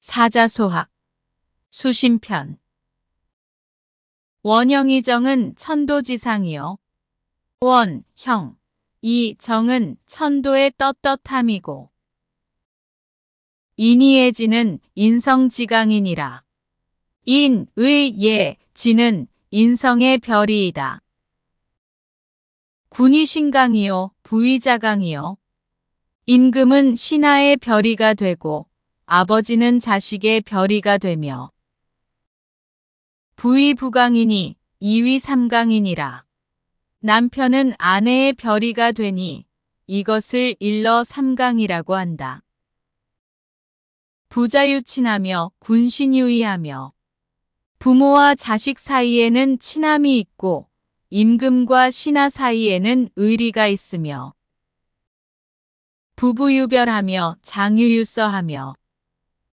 사자소학 수심편 원형이정은 천도지상이요. 원, 형. 이 정은 천도의 떳떳함이고 인이의 지는 인성지강이니라. 인, 의, 예, 지는 인성의 별이이다. 군이 신강이요, 부의자강이요. 임금은 신하의 별이가 되고 아버지는 자식의 별이가 되며 부의부강이니 이위삼강이니라. 남편은 아내의 별이가 되니 이것을 일러 삼강이라고 한다. 부자유친하며 군신유의하며 부모와 자식 사이에는 친함이 있고 임금과 신하 사이에는 의리가 있으며 부부유별하며 장유유서하며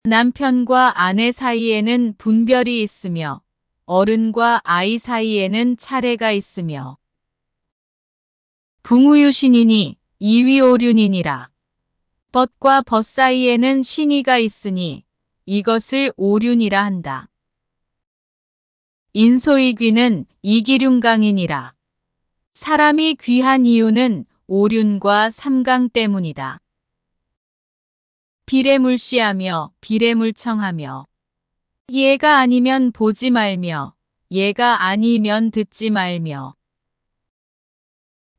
남편과 아내 사이에는 분별이 있으며 어른과 아이 사이에는 차례가 있으며 붕우유신이니 이위오륜이니라. 벗과 벗 사이에는 신의가 있으니 이것을 오륜이라 한다. 인소이귀는 이기륜강이니라. 사람이 귀한 이유는 오륜과 삼강 때문이다. 비례물시하며 비례물청하며 얘가 아니면 보지 말며 얘가 아니면 듣지 말며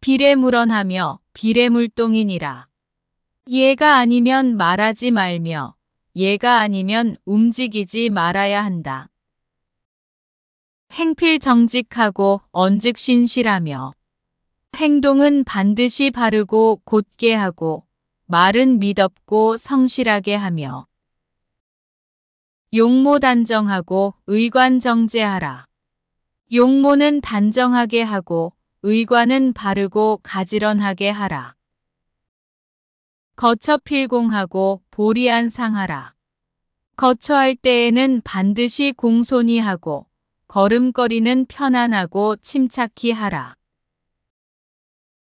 비례물언하며 비례물동이니라. 얘가 아니면 말하지 말며 얘가 아니면 움직이지 말아야 한다. 행필정직하고 언즉신실하며 행동은 반드시 바르고 곧게 하고 말은 미덥고 성실하게 하며 용모 단정하고 의관 정제하라. 용모는 단정하게 하고 의관은 바르고 가지런하게 하라. 거처 필공하고 보리안상하라. 거처할 때에는 반드시 공손히 하고 걸음걸이는 편안하고 침착히 하라.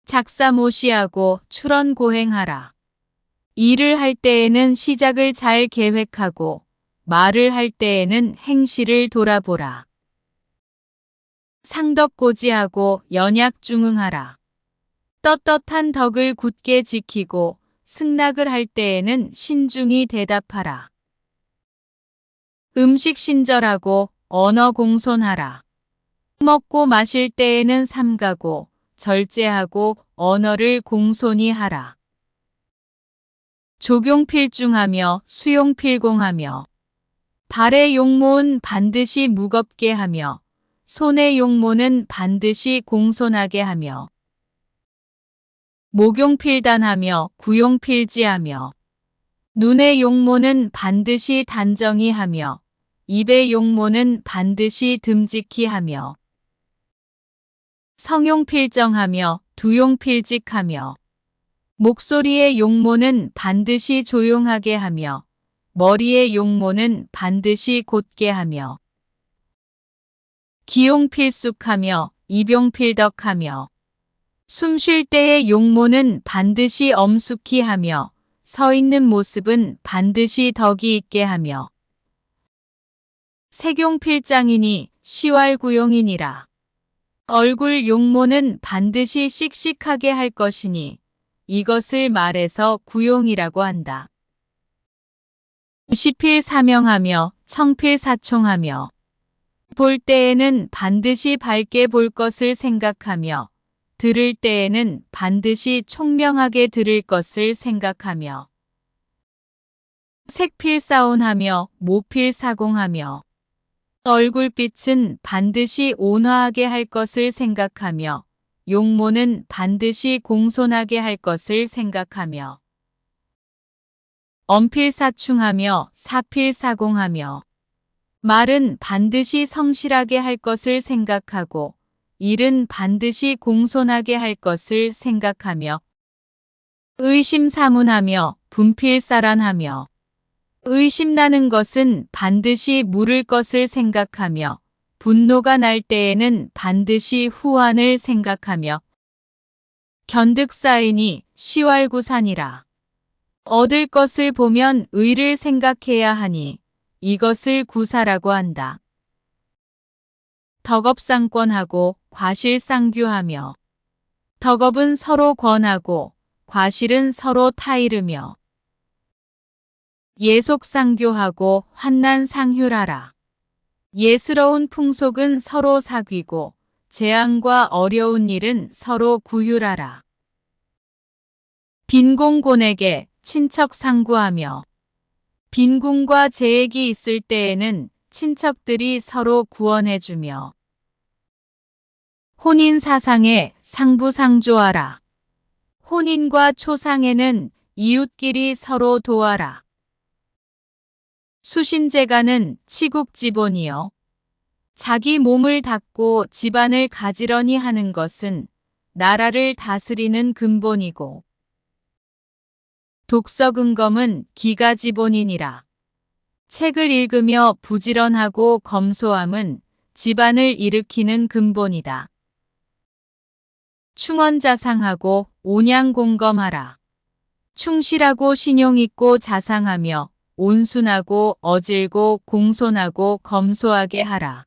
작사모시하고 출언고행하라. 일을 할 때에는 시작을 잘 계획하고 말을 할 때에는 행실을 돌아보라. 상덕고지하고 연약중응하라. 떳떳한 덕을 굳게 지키고 승낙을 할 때에는 신중히 대답하라. 음식 신절하고 언어 공손하라. 먹고 마실 때에는 삼가고 절제하고 언어를 공손히 하라. 조경필중하며 수용필공하며 발의 용모는 반드시 무겁게 하며 손의 용모는 반드시 공손하게 하며 목용필단하며 구용필지하며 눈의 용모는 반드시 단정히 하며 입의 용모는 반드시 듬직히 하며 성용필정하며 두용필직하며 목소리의 용모는 반드시 조용하게 하며 머리의 용모는 반드시 곧게 하며 기용필숙하며 이병필덕하며 숨 쉴 때의 용모는 반드시 엄숙히 하며 서 있는 모습은 반드시 덕이 있게 하며 색용필장이니 시왈구용이니라. 얼굴 용모는 반드시 씩씩하게 할 것이니 이것을 말해서 구용이라고 한다. 시필사명하며 청필사총하며 볼 때에는 반드시 밝게 볼 것을 생각하며 들을 때에는 반드시 총명하게 들을 것을 생각하며 색필사온하며 모필사공하며 얼굴빛은 반드시 온화하게 할 것을 생각하며 용모는 반드시 공손하게 할 것을 생각하며 엄필사충하며 사필사공하며 말은 반드시 성실하게 할 것을 생각하고 일은 반드시 공손하게 할 것을 생각하며 의심사문하며 분필사란하며 의심나는 것은 반드시 물을 것을 생각하며 분노가 날 때에는 반드시 후환을 생각하며 견득사이니 시왈구산이라. 얻을 것을 보면 의를 생각해야 하니 이것을 구사라고 한다. 덕업상권하고 과실상규하며 덕업은 서로 권하고 과실은 서로 타이르며 예속상교하고 환난상휴하라. 예스러운 풍속은 서로 사귀고 재앙과 어려운 일은 서로 구휼하라. 빈공곤에게 친척 상구하며 빈궁과 재액이 있을 때에는 친척들이 서로 구원해주며 혼인사상에 상부상조하라. 혼인과 초상에는 이웃끼리 서로 도와라. 수신제가는 치국지본이요. 자기 몸을 닦고 집안을 가지런히 하는 것은 나라를 다스리는 근본이고 독서근검은 기가지본이니라. 책을 읽으며 부지런하고 검소함은 집안을 일으키는 근본이다. 충언자상하고 온양공검하라. 충실하고 신용있고 자상하며 온순하고 어질고 공손하고 검소하게 하라.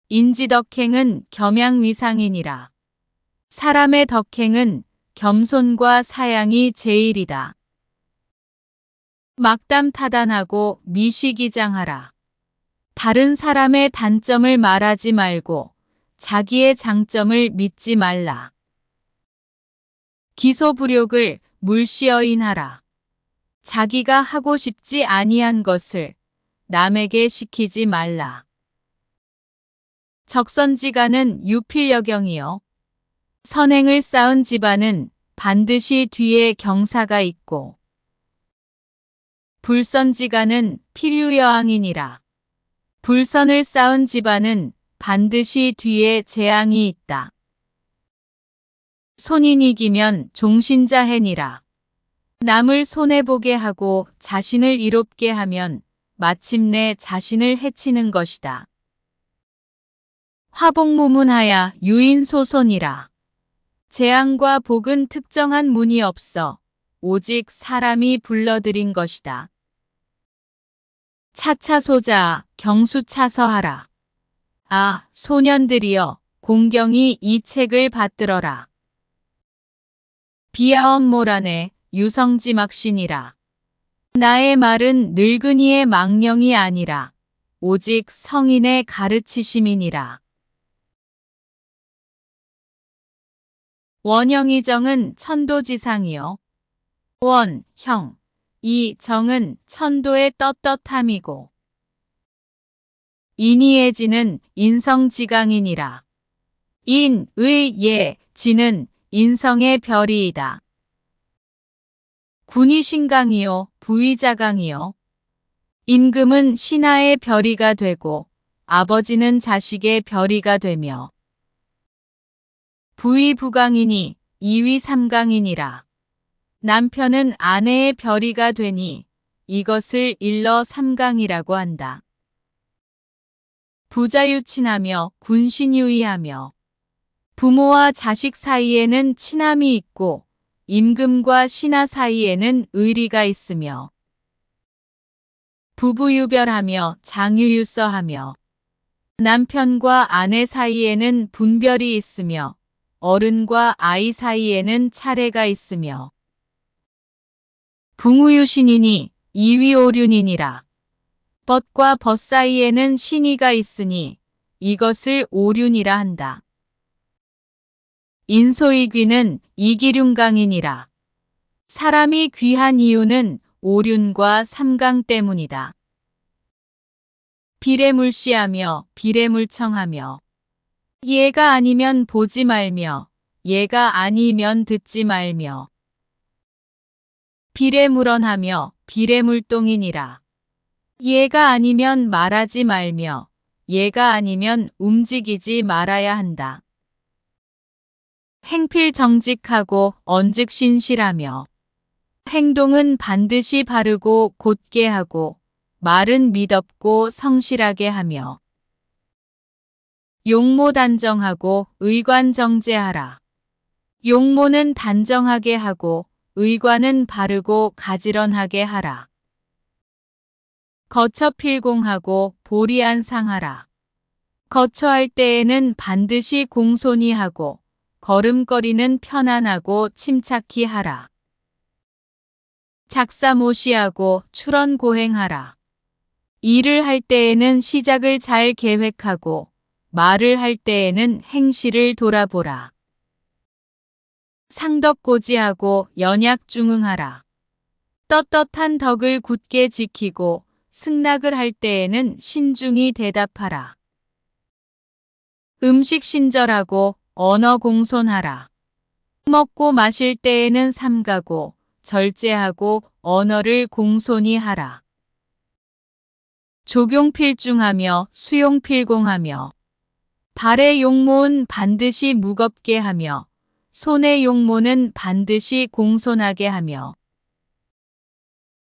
인지덕행은 겸양위상이니라. 사람의 덕행은 겸손과 사양이 제일이다. 막담 타단하고 미시기장하라. 다른 사람의 단점을 말하지 말고 자기의 장점을 믿지 말라. 기소불욕을 물시어인하라. 자기가 하고 싶지 아니한 것을 남에게 시키지 말라. 적선지가는 유필여경이요. 선행을 쌓은 집안은 반드시 뒤에 경사가 있고 불선지가는 필유여항이니라. 불선을 쌓은 집안은 반드시 뒤에 재앙이 있다. 손인 이기면 종신자해니라. 남을 손해보게 하고 자신을 이롭게 하면 마침내 자신을 해치는 것이다. 화복무문하야 유인소손이라. 재앙과 복은 특정한 문이 없어 오직 사람이 불러들인 것이다. 차차소자 경수차서하라. 아, 소년들이여, 공경이 이 책을 받들어라. 비아엄모란의 유성지막신이라. 나의 말은 늙은이의 망령이 아니라 오직 성인의 가르치심이니라. 원형이정은 천도지상이요. 원, 형. 이 정은 천도의 떳떳함이고 인이의 지는 인성지강이니라. 인, 의, 예, 지는 인성의 별이이다. 군이 신강이요, 부의자강이요. 임금은 신하의 별이가 되고 아버지는 자식의 별이가 되며 부의부강이니 이위삼강이니라. 남편은 아내의 별이가 되니 이것을 일러 삼강이라고 한다. 부자유친하며 군신유의하며 부모와 자식 사이에는 친함이 있고 임금과 신하 사이에는 의리가 있으며 부부유별하며 장유유서하며 남편과 아내 사이에는 분별이 있으며 어른과 아이 사이에는 차례가 있으며 붕우유신이니 이위오륜이니라. 벗과 벗 사이에는 신의가 있으니 이것을 오륜이라 한다. 인소이귀는 이기륜강이니라. 사람이 귀한 이유는 오륜과 삼강 때문이다. 비례물시하며 비례물청하며 얘가 아니면 보지 말며 얘가 아니면 듣지 말며 비례물언하며 비례물동이니라. 얘가 아니면 말하지 말며 얘가 아니면 움직이지 말아야 한다. 행필정직하고 언즉신실하며 행동은 반드시 바르고 곧게 하고 말은 미덥고 성실하게 하며 용모 단정하고 의관 정제하라. 용모는 단정하게 하고 의관은 바르고 가지런하게 하라. 거처 필공하고 보리안 상하라. 거처할 때에는 반드시 공손히 하고 걸음걸이는 편안하고 침착히 하라. 작사모시하고 출언고행하라. 일을 할 때에는 시작을 잘 계획하고 말을 할 때에는 행실을 돌아보라. 상덕고지하고 연약중응하라. 떳떳한 덕을 굳게 지키고 승낙을 할 때에는 신중히 대답하라. 음식 신절하고 언어 공손하라. 먹고 마실 때에는 삼가고 절제하고 언어를 공손히 하라. 조경필중하며 수용필공하며 발의 용모는 반드시 무겁게 하며 손의 용모는 반드시 공손하게 하며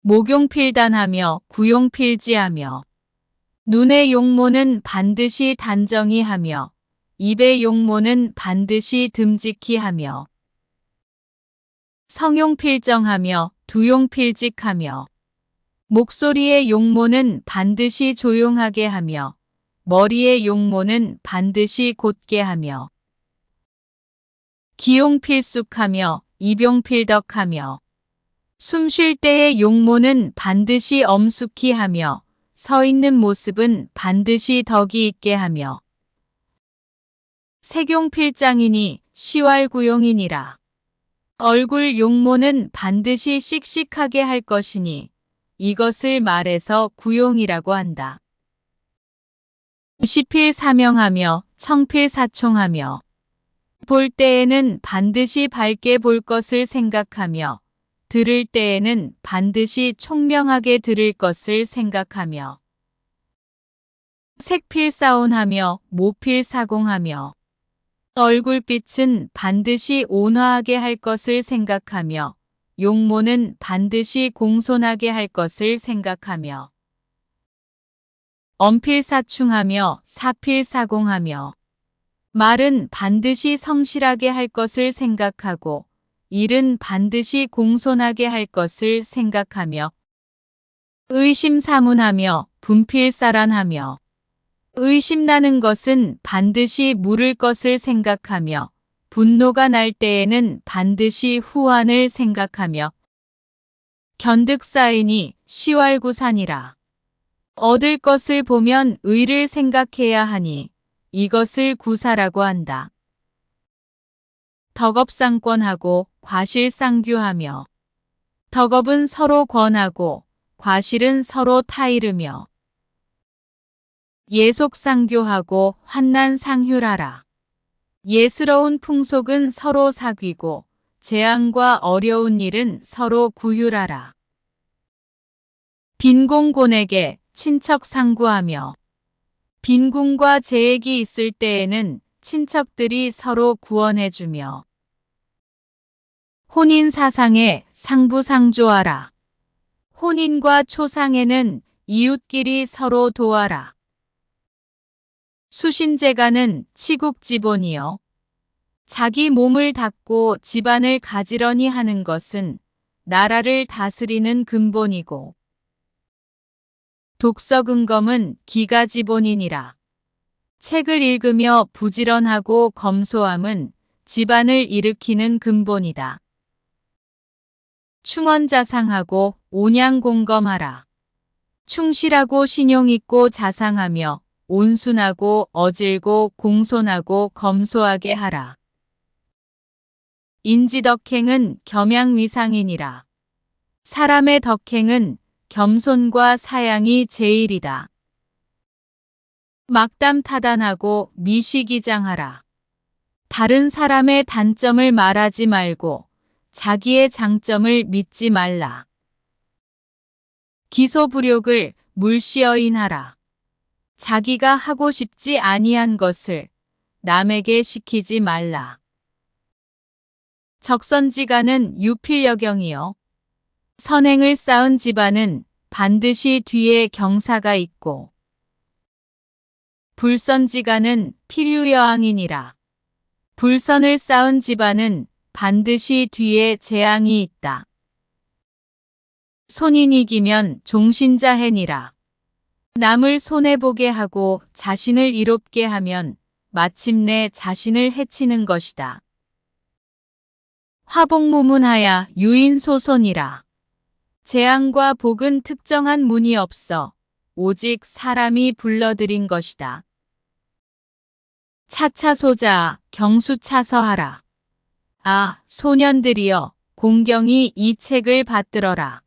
목용필단하며 구용필지하며 눈의 용모는 반드시 단정히 하며 입의 용모는 반드시 듬직히 하며 성용필정하며 두용필직하며 목소리의 용모는 반드시 조용하게 하며 머리의 용모는 반드시 곧게 하며 기용필숙하며 이병필덕하며 숨 쉴 때의 용모는 반드시 엄숙히 하며 서 있는 모습은 반드시 덕이 있게 하며 색용필장이니 시왈구용이니라. 얼굴 용모는 반드시 씩씩하게 할 것이니 이것을 말해서 구용이라고 한다. 시필사명하며 청필사총하며 볼 때에는 반드시 밝게 볼 것을 생각하며 들을 때에는 반드시 총명하게 들을 것을 생각하며 색필사온하며 모필사공하며 얼굴빛은 반드시 온화하게 할 것을 생각하며 용모는 반드시 공손하게 할 것을 생각하며 엄필사충하며 사필사공하며 말은 반드시 성실하게 할 것을 생각하고 일은 반드시 공손하게 할 것을 생각하며 의심사문하며 분필사란하며 의심나는 것은 반드시 물을 것을 생각하며 분노가 날 때에는 반드시 후환을 생각하며 견득사이니 시왈구산이라. 얻을 것을 보면 의를 생각해야 하니 이것을 구사라고 한다. 덕업상권하고 과실상규하며 덕업은 서로 권하고 과실은 서로 타이르며 예속상교하고 환난상휴라라. 예스러운 풍속은 서로 사귀고 재앙과 어려운 일은 서로 구휼하라. 빈공곤에게 친척상구하며 빈궁과 재액이 있을 때에는 친척들이 서로 구원해주며 혼인사상에 상부상조하라. 혼인과 초상에는 이웃끼리 서로 도와라. 수신제가는 치국지본이요. 자기 몸을 닦고 집안을 가지런히 하는 것은 나라를 다스리는 근본이고 독서근검은 기가지본이니라. 책을 읽으며 부지런하고 검소함은 집안을 일으키는 근본이다. 충언자상하고 온양공검하라. 충실하고 신용있고 자상하며 온순하고 어질고 공손하고 검소하게 하라. 인지덕행은 겸양위상이니라. 사람의 덕행은 겸손과 사양이 제일이다. 막담 타단하고 미시기장하라. 다른 사람의 단점을 말하지 말고 자기의 장점을 믿지 말라. 기소불욕을 물시어인하라. 자기가 하고 싶지 아니한 것을 남에게 시키지 말라. 적선지가는 유필여경이요. 선행을 쌓은 집안은 반드시 뒤에 경사가 있고 불선지가는 필유여왕이니라. 불선을 쌓은 집안은 반드시 뒤에 재앙이 있다. 손인이기면 종신자해니라. 남을 손해보게 하고 자신을 이롭게 하면 마침내 자신을 해치는 것이다. 화복무문하야 유인소손이라. 재앙과 복은 특정한 문이 없어 오직 사람이 불러들인 것이다. 차차소자 경수차서하라. 아, 소년들이여, 공경이 이 책을 받들어라.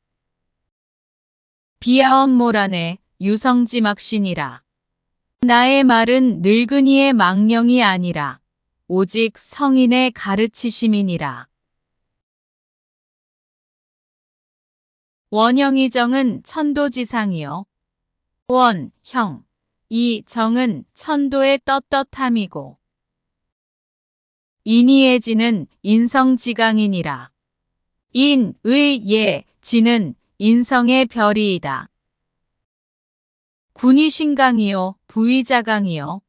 비아엄모란의 유성지막신이라. 나의 말은 늙은이의 망령이 아니라 오직 성인의 가르치심이니라. 원형이정은 천도지상이요. 원, 형. 이 정은 천도의 떳떳함이고 인이의 지는 인성지강이니라. 인, 의, 예, 지는 인성의 별이이다. 군이 신강이요, 부의자강이요.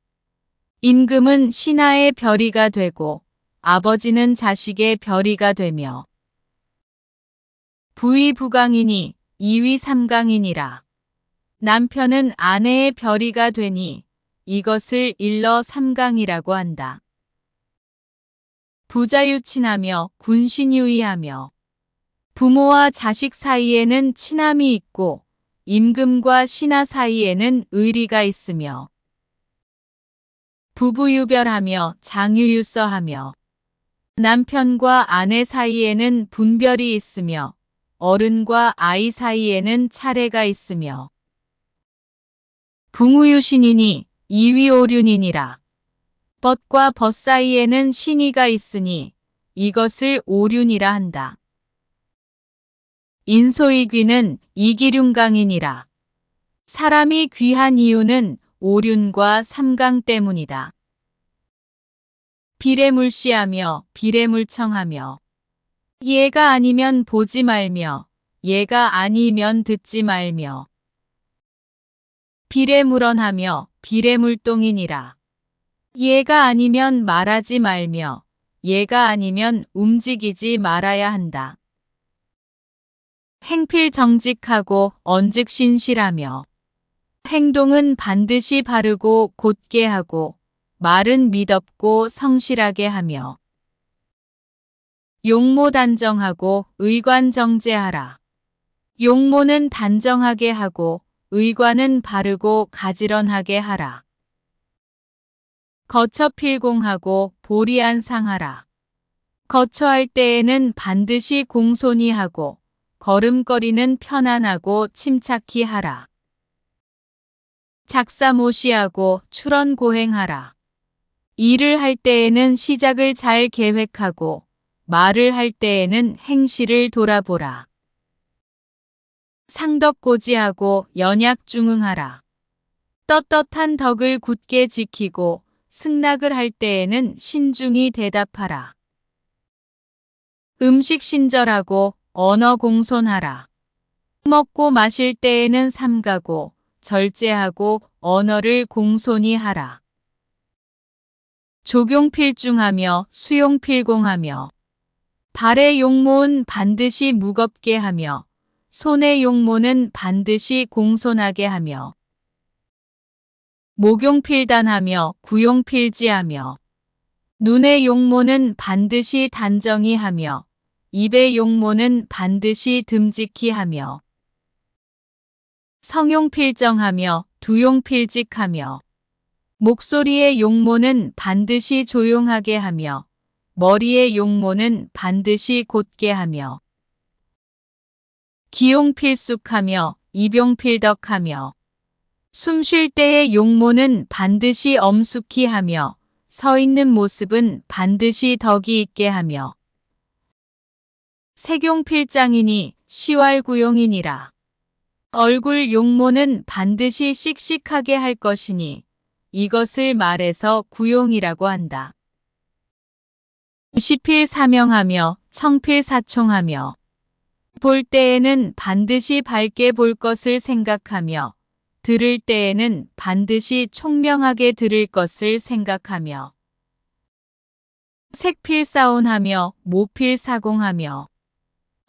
임금은 신하의 별이가 되고 아버지는 자식의 별이가 되며 부의부강이니 이위삼강이니라. 남편은 아내의 별이가 되니 이것을 일러 삼강이라고 한다. 부자유친하며 군신유의하며 부모와 자식 사이에는 친함이 있고 임금과 신하 사이에는 의리가 있으며 부부유별하며 장유유서하며 남편과 아내 사이에는 분별이 있으며 어른과 아이 사이에는 차례가 있으며 붕우유신이니 이위오륜이니라. 벗과 벗 사이에는 신의가 있으니 이것을 오륜이라 한다. 인소이귀는 이기륜강이니라. 사람이 귀한 이유는 오륜과 삼강 때문이다. 비례물시하며 비례물청하며 얘가 아니면 보지 말며 얘가 아니면 듣지 말며 비례물언하며 비례물동이니라. 얘가 아니면 말하지 말며 얘가 아니면 움직이지 말아야 한다. 행필정직하고 언즉신실하며 행동은 반드시 바르고 곧게 하고 말은 미덥고 성실하게 하며 용모 단정하고 의관 정제하라. 용모는 단정하게 하고 의관은 바르고 가지런하게 하라. 거처 필공하고 보리안상하라. 거처할 때에는 반드시 공손히 하고 걸음걸이는 편안하고 침착히 하라. 작사모시하고 출언고행하라. 일을 할 때에는 시작을 잘 계획하고 말을 할 때에는 행실을 돌아보라. 상덕고지하고 연약중응하라. 떳떳한 덕을 굳게 지키고 승낙을 할 때에는 신중히 대답하라. 음식 신절하고 언어 공손하라. 먹고 마실 때에는 삼가고 절제하고 언어를 공손히 하라. 조경필중하며 수용필공하며 발의 용모는 반드시 무겁게 하며 손의 용모는 반드시 공손하게 하며 목용필단하며 구용필지하며 눈의 용모는 반드시 단정히 하며 입의 용모는 반드시 듬직히 하며 성용필정하며 두용필직하며 목소리의 용모는 반드시 조용하게 하며 머리의 용모는 반드시 곧게 하며 기용필숙하며 입용필덕하며 숨 쉴 때의 용모는 반드시 엄숙히 하며 서 있는 모습은 반드시 덕이 있게 하며 색용필장이니 시왈구용이니라. 얼굴 용모는 반드시 씩씩하게 할 것이니 이것을 말해서 구용이라고 한다. 시필사명하며 청필사총하며 볼 때에는 반드시 밝게 볼 것을 생각하며 들을 때에는 반드시 총명하게 들을 것을 생각하며 색필사온하며 모필사공하며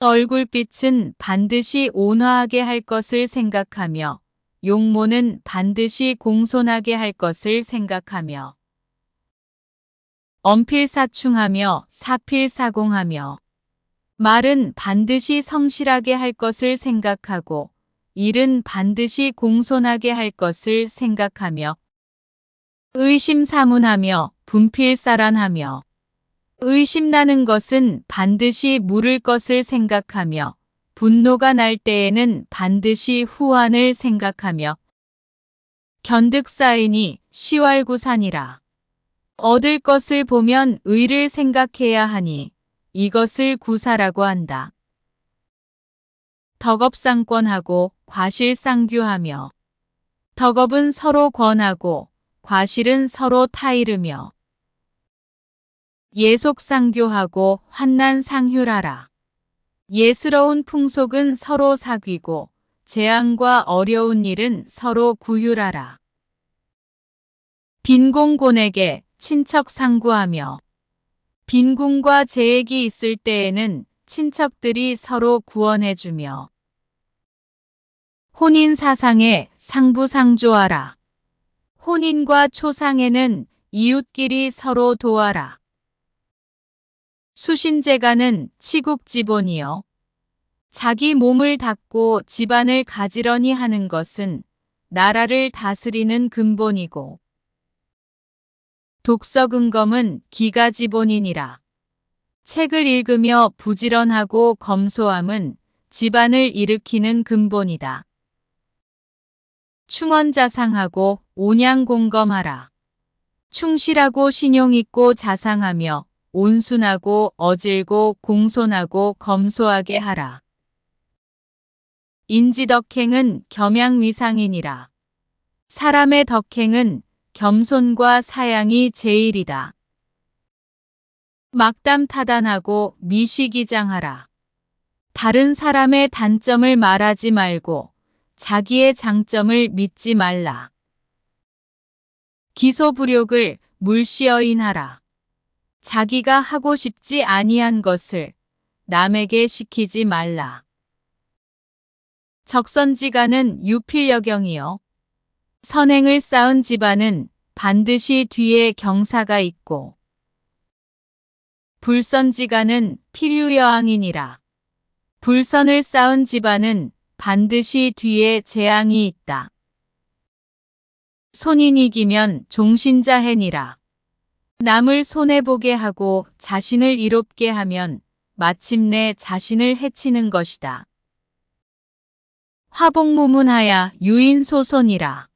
얼굴빛은 반드시 온화하게 할 것을 생각하며 용모는 반드시 공손하게 할 것을 생각하며 엄필사충하며 사필사공하며 말은 반드시 성실하게 할 것을 생각하고 일은 반드시 공손하게 할 것을 생각하며 의심사문하며 분필사란하며 의심나는 것은 반드시 물을 것을 생각하며 분노가 날 때에는 반드시 후환을 생각하며 견득사이니 시왈구산이라. 얻을 것을 보면 의를 생각해야 하니 이것을 구사라고 한다. 덕업상권하고 과실상규하며 덕업은 서로 권하고 과실은 서로 타이르며 예속상교하고 환난상휴라라. 예스러운 풍속은 서로 사귀고 재앙과 어려운 일은 서로 구휼하라. 빈공곤에게 친척 상구하며 빈궁과 재액이 있을 때에는 친척들이 서로 구원해주며 혼인사상에 상부상조하라. 혼인과 초상에는 이웃끼리 서로 도와라. 수신제가는 치국지본이요. 자기 몸을 닦고 집안을 가지런히 하는 것은 나라를 다스리는 근본이고 독서근검은 기가지본이니라. 책을 읽으며 부지런하고 검소함은 집안을 일으키는 근본이다. 충언자상하고 온양공검하라. 충실하고 신용있고 자상하며 온순하고 어질고 공손하고 검소하게 하라. 인지덕행은 겸양위상이니라. 사람의 덕행은 겸손과 사양이 제일이다. 막담 타단하고 미시기장하라. 다른 사람의 단점을 말하지 말고 자기의 장점을 믿지 말라. 기소불욕을 물시어인하라. 자기가 하고 싶지 아니한 것을 남에게 시키지 말라. 적선지가는 유필여경이요. 선행을 쌓은 집안은 반드시 뒤에 경사가 있고 불선지가는 필유여왕이니라. 불선을 쌓은 집안은 반드시 뒤에 재앙이 있다. 손인 이기면 종신자해니라. 남을 손해보게 하고 자신을 이롭게 하면 마침내 자신을 해치는 것이다. 화복무문하야 유인소손이라.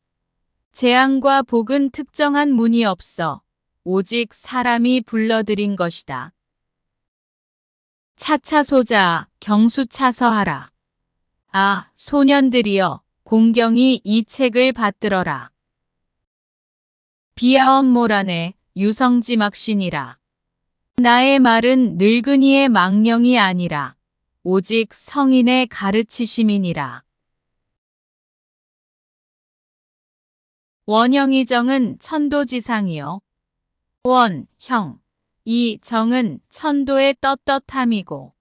재앙과 복은 특정한 문이 없어 오직 사람이 불러들인 것이다. 차차소자 경수차서하라. 아, 소년들이여, 공경이 이 책을 받들어라. 비아엄모란의 유성지막신이라. 나의 말은 늙은이의 망령이 아니라 오직 성인의 가르치심이니라. 원형이정은 천도지상이요. 원, 형. 이 정은 천도의 떳떳함이고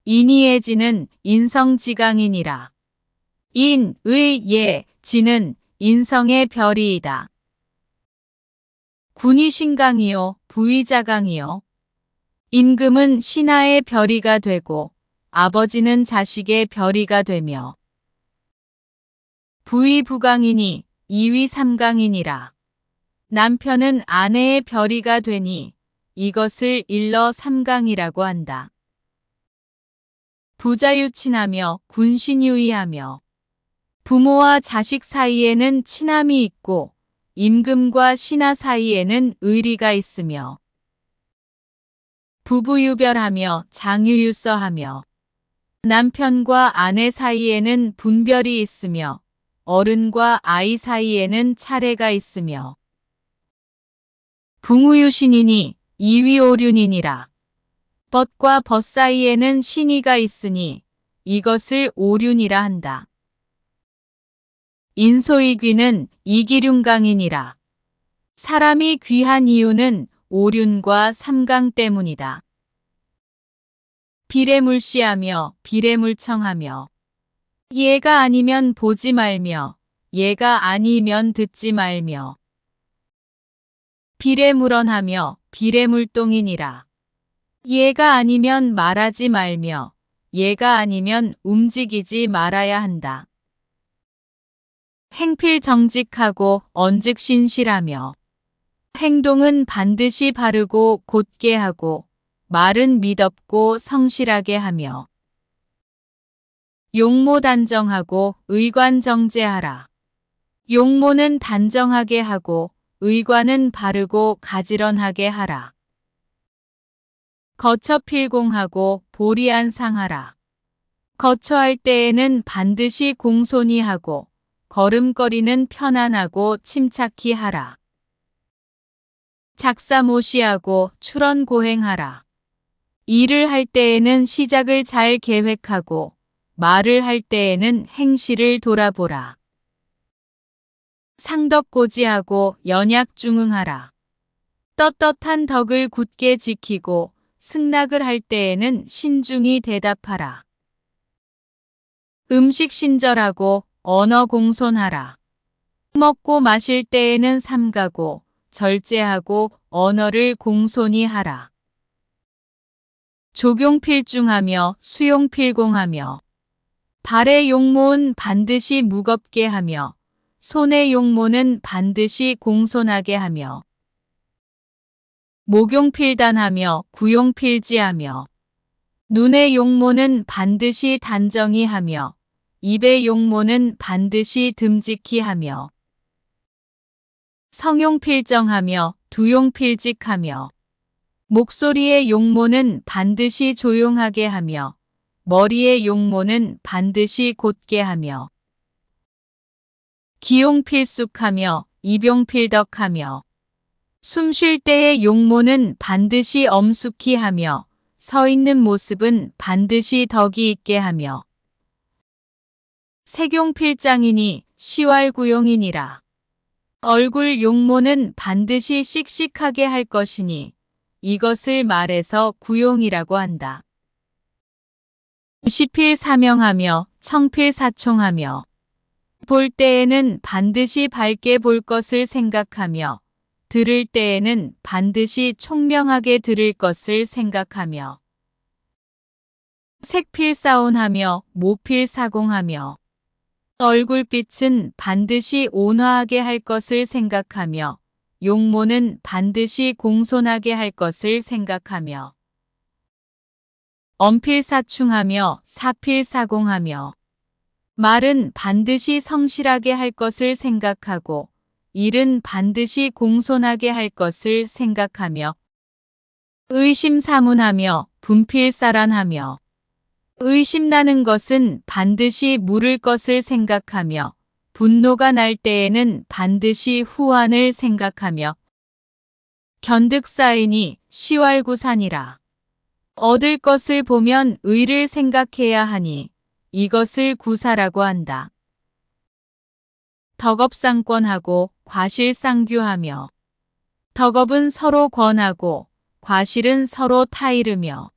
인이의 지는 인성지강이니라. 인, 의, 예, 지는 인성의 별이이다. 군이 신강이요, 부의자강이요. 임금은 신하의 별이가 되고 아버지는 자식의 별이가 되며 부의부강이니 이위삼강이니라. 남편은 아내의 별이가 되니 이것을 일러 삼강이라고 한다. 부자유친하며 군신유의하며 부모와 자식 사이에는 친함이 있고 임금과 신하 사이에는 의리가 있으며 부부유별하며 장유유서하며 남편과 아내 사이에는 분별이 있으며 어른과 아이 사이에는 차례가 있으며 붕우유신이니 이위오륜이니라. 벗과 벗 사이에는 신의가 있으니 이것을 오륜이라 한다. 인소이귀는 이기륜강이니라. 사람이 귀한 이유는 오륜과 삼강 때문이다. 비례물시하며 비례물청하며 얘가 아니면 보지 말며 얘가 아니면 듣지 말며 비례물언하며 비례물동이니라. 얘가 아니면 말하지 말며 얘가 아니면 움직이지 말아야 한다. 행필 정직하고 언즉신실하며 행동은 반드시 바르고 곧게 하고 말은 미덥고 성실하게 하며 용모 단정하고 의관 정제하라. 용모는 단정하게 하고 의관은 바르고 가지런하게 하라. 거처 필공하고 보리안 상하라. 거처할 때에는 반드시 공손히 하고 걸음거리는 편안하고 침착히 하라. 작사모시하고 출언고행하라. 일을 할 때에는 시작을 잘 계획하고 말을 할 때에는 행실을 돌아보라. 상덕고지하고 연약중응하라. 떳떳한 덕을 굳게 지키고 승낙을 할 때에는 신중히 대답하라. 음식 신절하고 언어 공손하라. 먹고 마실 때에는 삼가고 절제하고 언어를 공손히 하라. 조경필중하며 수용필공하며 발의 용모는 반드시 무겁게 하며 손의 용모는 반드시 공손하게 하며 목용필단하며 구용필지하며 눈의 용모는 반드시 단정히 하며 입의 용모는 반드시 듬직히 하며 성용필정하며 두용필직하며 목소리의 용모는 반드시 조용하게 하며 머리의 용모는 반드시 곧게 하며 기용필숙하며 입용필덕하며 숨 쉴 때의 용모는 반드시 엄숙히 하며 서 있는 모습은 반드시 덕이 있게 하며 색용필장이니 시왈구용이니라. 얼굴 용모는 반드시 씩씩하게 할 것이니 이것을 말해서 구용이라고 한다. 시필사명하며 청필사총하며 볼 때에는 반드시 밝게 볼 것을 생각하며 들을 때에는 반드시 총명하게 들을 것을 생각하며 색필사온하며 모필사공하며 얼굴빛은 반드시 온화하게 할 것을 생각하며 용모는 반드시 공손하게 할 것을 생각하며 엄필사충하며 사필사공하며 말은 반드시 성실하게 할 것을 생각하고 일은 반드시 공손하게 할 것을 생각하며 의심사문하며 분필사란하며 의심나는 것은 반드시 물을 것을 생각하며 분노가 날 때에는 반드시 후환을 생각하며 견득사이니 시왈구산이라. 얻을 것을 보면 의를 생각해야 하니 이것을 구사라고 한다. 덕업상권하고 과실상규하며 덕업은 서로 권하고 과실은 서로 타이르며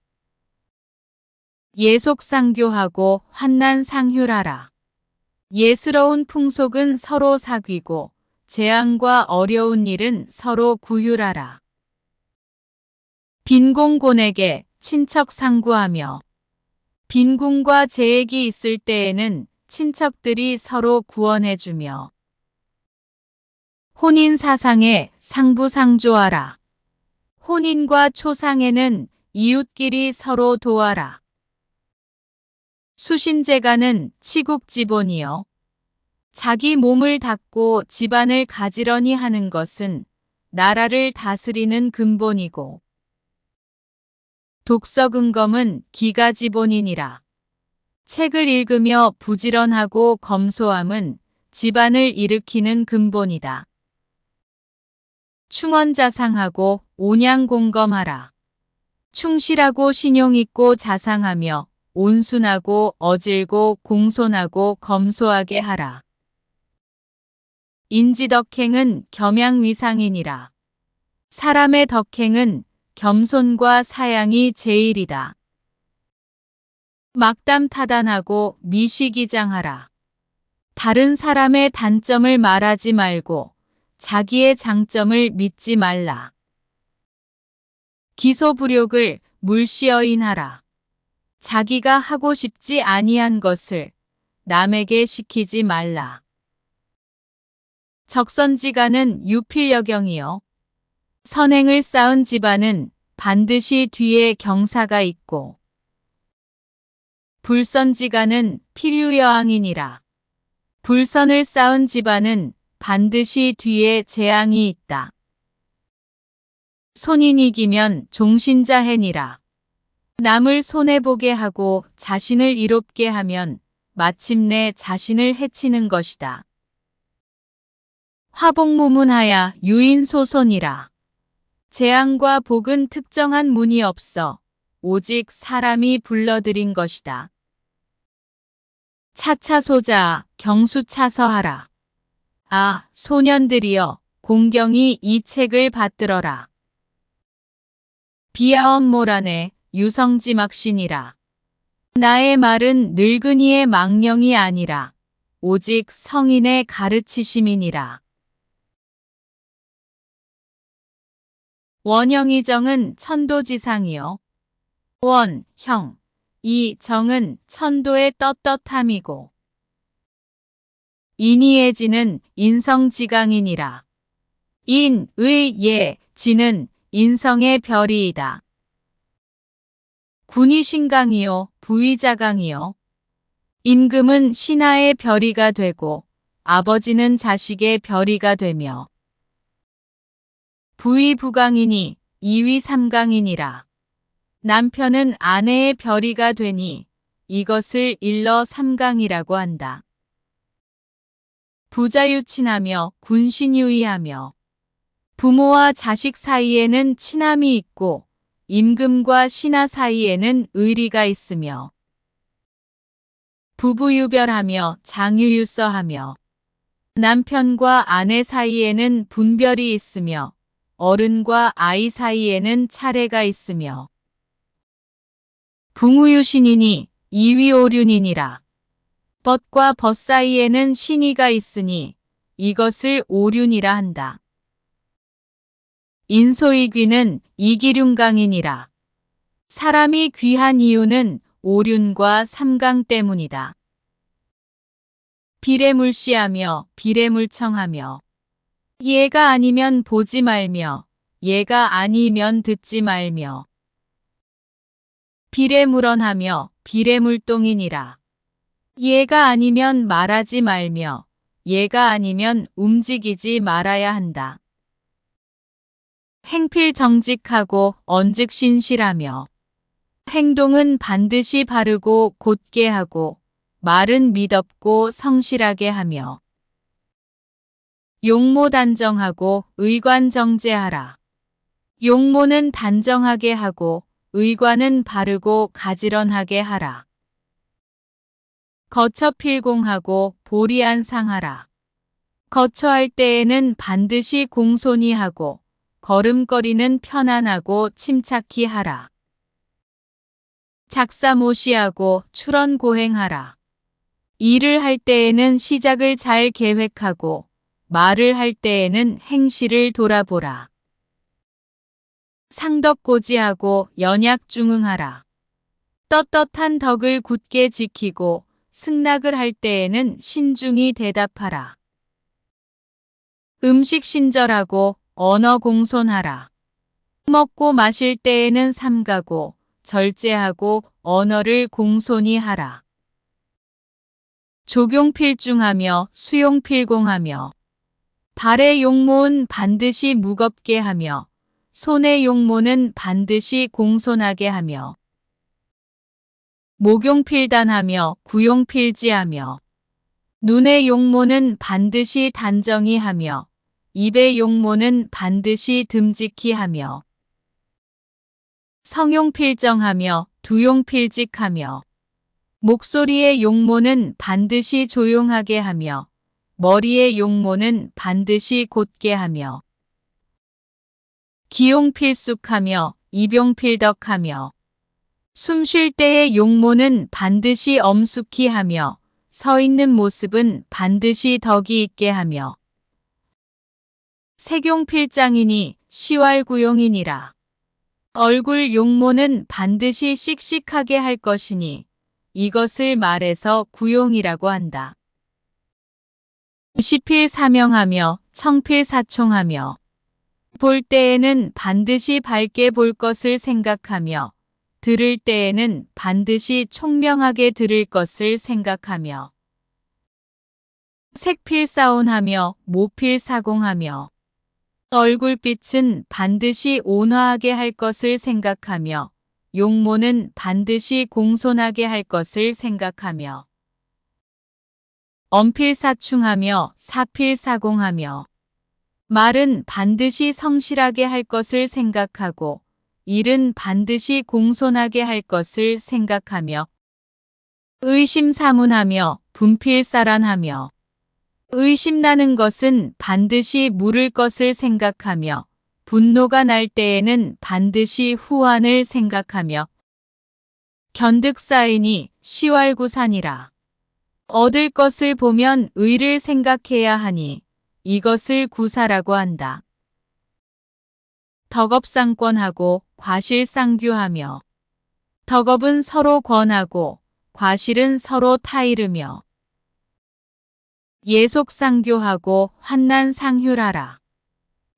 예속상교하고 환난상휴하라. 예스러운 풍속은 서로 사귀고 재앙과 어려운 일은 서로 구휼하라. 빈공곤에게 친척상구하며 빈궁과 재액이 있을 때에는 친척들이 서로 구원해주며 혼인사상에 상부상조하라. 혼인과 초상에는 이웃끼리 서로 도와라. 수신제가는 치국지본이요. 자기 몸을 닦고 집안을 가지런히 하는 것은 나라를 다스리는 근본이고 독서근검은 기가지본이니라. 책을 읽으며 부지런하고 검소함은 집안을 일으키는 근본이다. 충언자상하고 온양공검하라. 충실하고 신용있고 자상하며 온순하고 어질고 공손하고 검소하게 하라. 인지덕행은 겸양위상이니라. 사람의 덕행은 겸손과 사양이 제일이다. 막담 타단하고 미시기장하라. 다른 사람의 단점을 말하지 말고 자기의 장점을 믿지 말라. 기소불욕을 물시어인하라. 자기가 하고 싶지 아니한 것을 남에게 시키지 말라. 적선지간은 유필여경이요. 선행을 쌓은 집안은 반드시 뒤에 경사가 있고 불선지간은 필유여항이니라. 불선을 쌓은 집안은 반드시 뒤에 재앙이 있다. 손인 이기면 종신자해니라. 남을 손해보게 하고 자신을 이롭게 하면 마침내 자신을 해치는 것이다. 화복무문하야 유인소손이라. 재앙과 복은 특정한 문이 없어 오직 사람이 불러들인 것이다. 차차소자 경수차서하라. 아, 소년들이여, 공경이 이 책을 받들어라. 비아엄모란에 유성지막신이라. 나의 말은 늙은이의 망령이 아니라 오직 성인의 가르치심이니라. 원형이정은 천도지상이요. 원, 형. 이 정은 천도의 떳떳함이고 인이의 지는 인성지강이니라. 인, 의, 예, 지는 인성의 별이이다. 군이 신강이요, 부의자강이요. 임금은 신하의 별이가 되고 아버지는 자식의 별이가 되며 부의부강이니 이위삼강이니라. 남편은 아내의 별이가 되니 이것을 일러 삼강이라고 한다. 부자유친하며 군신유의하며 부모와 자식 사이에는 친함이 있고 임금과 신하 사이에는 의리가 있으며 부부유별하며 장유유서하며 남편과 아내 사이에는 분별이 있으며 어른과 아이 사이에는 차례가 있으며 붕우유신이니 이위오륜이니라. 벗과 벗 사이에는 신의가 있으니 이것을 오륜이라 한다. 인소이귀는 이기륜강이니라. 사람이 귀한 이유는 오륜과 삼강 때문이다. 비례물시하며 비례물청하며 얘가 아니면 보지 말며 얘가 아니면 듣지 말며 비례물언하며 비례물동이니라. 얘가 아니면 말하지 말며 얘가 아니면 움직이지 말아야 한다. 행필정직하고 언즉신실하며 행동은 반드시 바르고 곧게 하고 말은 미덥고 성실하게 하며 용모 단정하고 의관정제하라. 용모는 단정하게 하고 의관은 바르고 가지런하게 하라. 거처 필공하고 보리안상하라. 거처할 때에는 반드시 공손히 하고 걸음걸이는 편안하고 침착히 하라. 작사모시하고 출언고행하라. 일을 할 때에는 시작을 잘 계획하고 말을 할 때에는 행실을 돌아보라. 상덕고지하고 연약중응하라. 떳떳한 덕을 굳게 지키고 승낙을 할 때에는 신중히 대답하라. 음식 신절하고 언어 공손하라. 먹고 마실 때에는 삼가고 절제하고 언어를 공손히 하라. 조경필중하며 수용필공하며 발의 용모는 반드시 무겁게 하며 손의 용모는 반드시 공손하게 하며 목용필단하며 구용필지하며 눈의 용모는 반드시 단정히 하며 입의 용모는 반드시 듬직히 하며 성용필정하며 두용필직하며 목소리의 용모는 반드시 조용하게 하며 머리의 용모는 반드시 곧게 하며 기용필숙하며 이병필덕하며 숨 쉴 때의 용모는 반드시 엄숙히 하며 서 있는 모습은 반드시 덕이 있게 하며 색용필장이니 시왈구용이니라. 얼굴 용모는 반드시 씩씩하게 할 것이니 이것을 말해서 구용이라고 한다. 시필사명하며 청필사총하며 볼 때에는 반드시 밝게 볼 것을 생각하며 들을 때에는 반드시 총명하게 들을 것을 생각하며 색필사온하며 모필사공하며 얼굴빛은 반드시 온화하게 할 것을 생각하며 용모는 반드시 공손하게 할 것을 생각하며 엄필사충하며 사필사공하며 말은 반드시 성실하게 할 것을 생각하고 일은 반드시 공손하게 할 것을 생각하며 의심사문하며 분필사란하며 의심나는 것은 반드시 물을 것을 생각하며 분노가 날 때에는 반드시 후환을 생각하며 견득사이니 시왈구산이라. 얻을 것을 보면 의를 생각해야 하니 이것을 구사라고 한다. 덕업상권하고 과실상규하며 덕업은 서로 권하고 과실은 서로 타이르며 예속상교하고 환난상휴라라.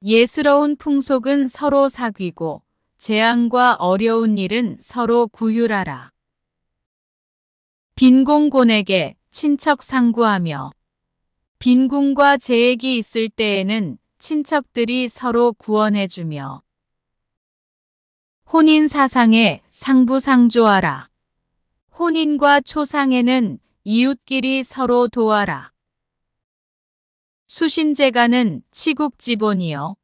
예스러운 풍속은 서로 사귀고 재앙과 어려운 일은 서로 구휼하라. 빈공곤에게 친척상구하며 빈궁과 재액이 있을 때에는 친척들이 서로 구원해주며 혼인사상에 상부상조하라. 혼인과 초상에는 이웃끼리 서로 도와라. 수신제가는 치국지본이요.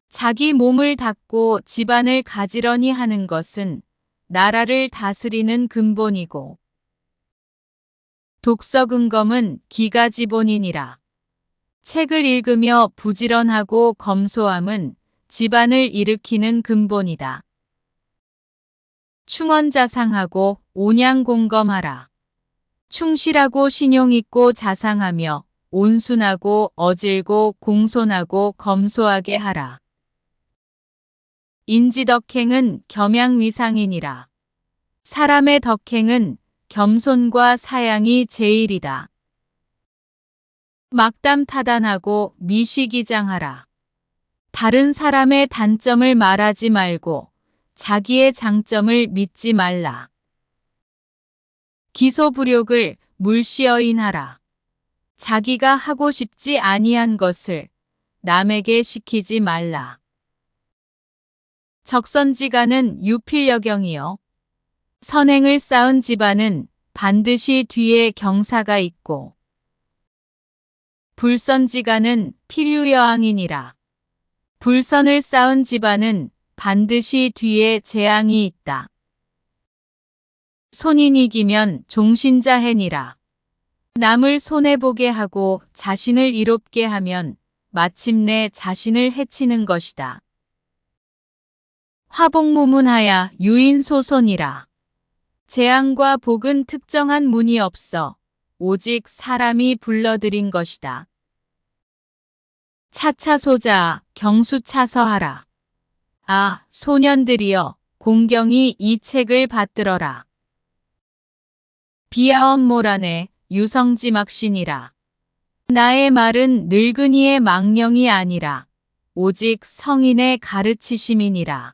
자기 몸을 닦고 집안을 가지런히 하는 것은 나라를 다스리는 근본이고 독서근검은 기가지본이니라. 책을 읽으며 부지런하고 검소함은 집안을 일으키는 근본이다. 충언자상하고 온양공검하라. 충실하고 신용있고 자상하며 온순하고 어질고 공손하고 검소하게 하라. 인지덕행은 겸양위상이니라. 사람의 덕행은 겸손과 사양이 제일이다. 막담 타단하고 미시기장하라. 다른 사람의 단점을 말하지 말고 자기의 장점을 믿지 말라. 기소불욕을 물시어인하라. 자기가 하고 싶지 아니한 것을 남에게 시키지 말라. 적선지가는 유필여경이요. 선행을 쌓은 집안은 반드시 뒤에 경사가 있고 불선지가는 필유여왕이니라. 불선을 쌓은 집안은 반드시 뒤에 재앙이 있다. 손인 이기면 종신자해니라. 남을 손해보게 하고 자신을 이롭게 하면 마침내 자신을 해치는 것이다. 화복무문하야 유인소손이라. 재앙과 복은 특정한 문이 없어 오직 사람이 불러들인 것이다. 차차소자 경수차서하라. 아, 소년들이여, 공경이 이 책을 받들어라. 비아엄모란에 유성지막신이라. 나의 말은 늙은이의 망령이 아니라 오직 성인의 가르치심이니라.